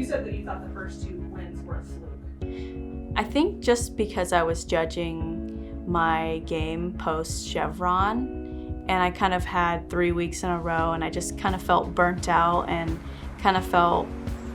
You said that you thought the first 2 wins were a fluke. I think just because I was judging my game post-Chevron, and I kind of had 3 weeks in a row, and I just kind of felt burnt out and kind of felt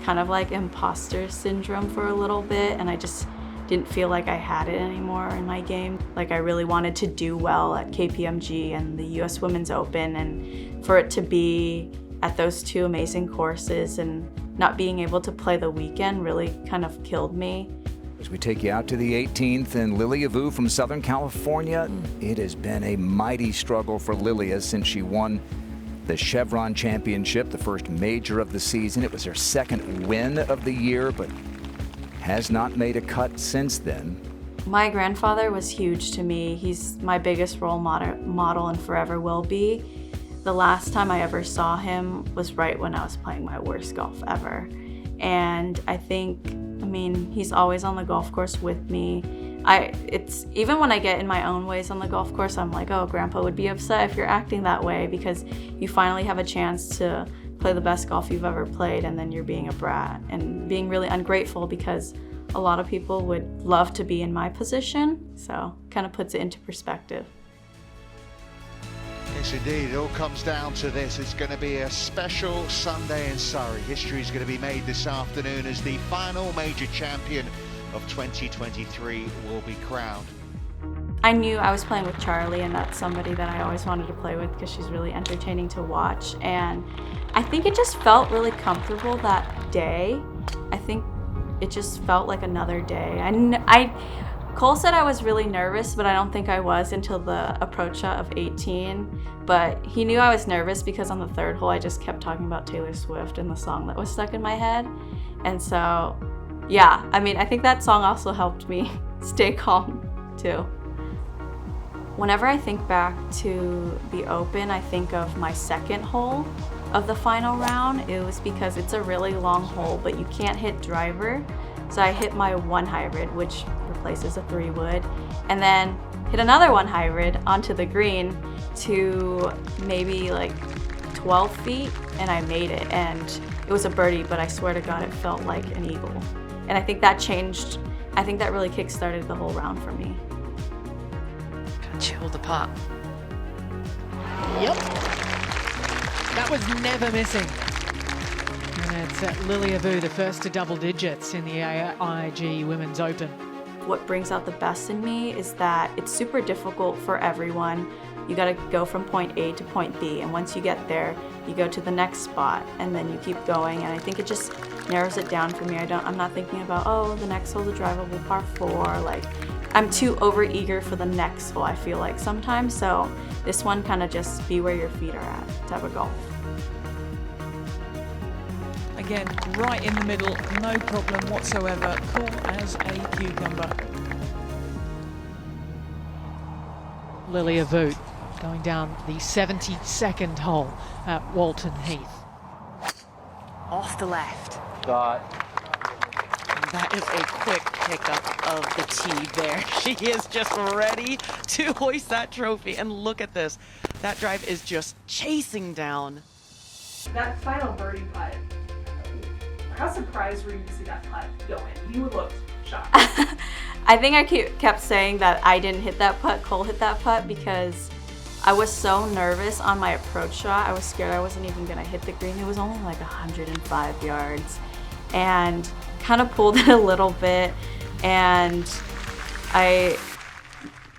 kind of like imposter syndrome for a little bit, and I just didn't feel like I had it anymore in my game. Like I really wanted to do well at KPMG and the US Women's Open, and for it to be at those 2 amazing courses and not being able to play the weekend really kind of killed me. As we take you out to the 18th, and Lilia Vu from Southern California, it has been a mighty struggle for Lilia since she won the Chevron Championship, the first major of the season. It was her 2nd win of the year, but has not made a cut since then. My grandfather was huge to me. He's my biggest role model and forever will be. The last time I ever saw him was right when I was playing my worst golf ever. And I think, he's always on the golf course with me. It's even when I get in my own ways on the golf course, I'm like, oh, Grandpa would be upset if you're acting that way, because you finally have a chance to play the best golf you've ever played, and then you're being a brat and being really ungrateful because a lot of people would love to be in my position. So kind of puts it into perspective. Yes, indeed. It all comes down to this. It's going to be a special Sunday in Surrey. History is going to be made this afternoon as the final major champion of 2023 will be crowned. I knew I was playing with Charlie, and that's somebody that I always wanted to play with because she's really entertaining to watch. And I think it just felt really comfortable that day. I think it just felt like another day. Cole said I was really nervous, but I don't think I was until the approach shot of 18. But he knew I was nervous because on the 3rd hole, I just kept talking about Taylor Swift and the song that was stuck in my head. And so, yeah, I think that song also helped me stay calm too. Whenever I think back to the Open, I think of my 2nd hole of the final round. It was because it's a really long hole, but you can't hit driver. So I hit my 1 hybrid, which replaces a 3-wood, and then hit another 1 hybrid onto the green to maybe like 12 feet, and I made it. And it was a birdie, but I swear to God, it felt like an eagle. And I think that changed, I think that really kick-started the whole round for me. Chill the putt. Yep. That was never missing. And it's Lilia Vu, the first to double digits in the AIG Women's Open. What brings out the best in me is that it's super difficult for everyone. You gotta go from point A to point B, and once you get there, you go to the next spot, and then you keep going, and I think it just narrows it down for me. I'm not thinking about, oh, the next hole's a drivable par 4, like, I'm too overeager for the next hole, I feel like sometimes, so this one kind of just be where your feet are at type of golf. Again, right in the middle, no problem whatsoever, cool as a cucumber. Lilia Vu going down the 72nd hole at Walton Heath. Off the left. Got. That is a quick pickup of the tee there. She is just ready to hoist that trophy. And look at this. That drive is just chasing down. That final birdie putt, how surprised were you to see that putt go in? You looked shocked. I think I kept saying that I didn't hit that putt, Cole hit that putt, because I was so nervous on my approach shot. I was scared I wasn't even gonna hit the green. It was only like 105 yards. And kind of pulled it a little bit, and I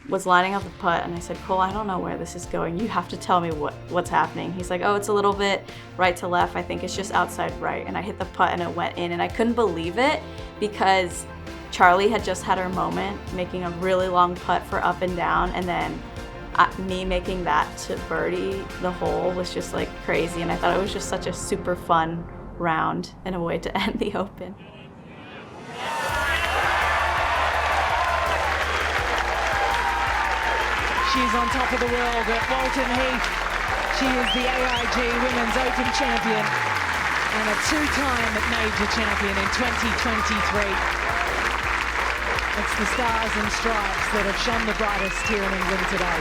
was lining up the putt, and I said, Cole, I don't know where this is going. You have to tell me what's happening. He's like, oh, it's a little bit right to left. I think it's just outside right. And I hit the putt, and it went in, and I couldn't believe it because Charlie had just had her moment, making a really long putt for up and down, and then me making that to birdie the hole was just like crazy, and I thought it was just such a super fun round and a way to end the Open. She's on top of the world at Walton Heath. She is the AIG Women's Open champion and a 2-time major champion in 2023. It's the stars and stripes that have shone the brightest here in England today.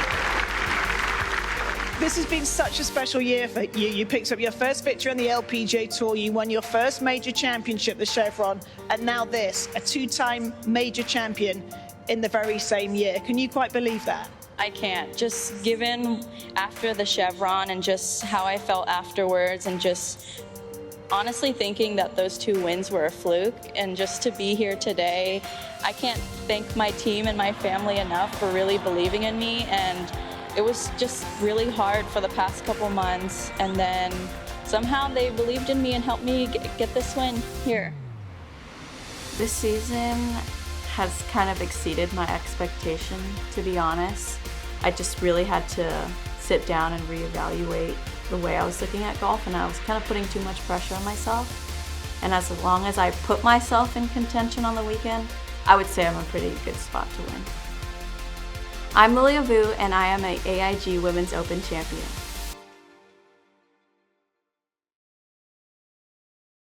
This has been such a special year for you. You picked up your first victory on the LPGA Tour, you won your first major championship, the Chevron, and now this, a two-time major champion in the very same year. Can you quite believe that? I can't. Just given after the Chevron and just how I felt afterwards, and just honestly thinking that those 2 wins were a fluke, and just to be here today, I can't thank my team and my family enough for really believing in me. And it was just really hard for the past couple months, and then somehow they believed in me and helped me get this win here. This season has kind of exceeded my expectation, to be honest. I just really had to sit down and reevaluate the way I was looking at golf, and I was kind of putting too much pressure on myself. And as long as I put myself in contention on the weekend, I would say I'm a pretty good spot to win. I'm Lilia Vu, and I am an AIG Women's Open champion.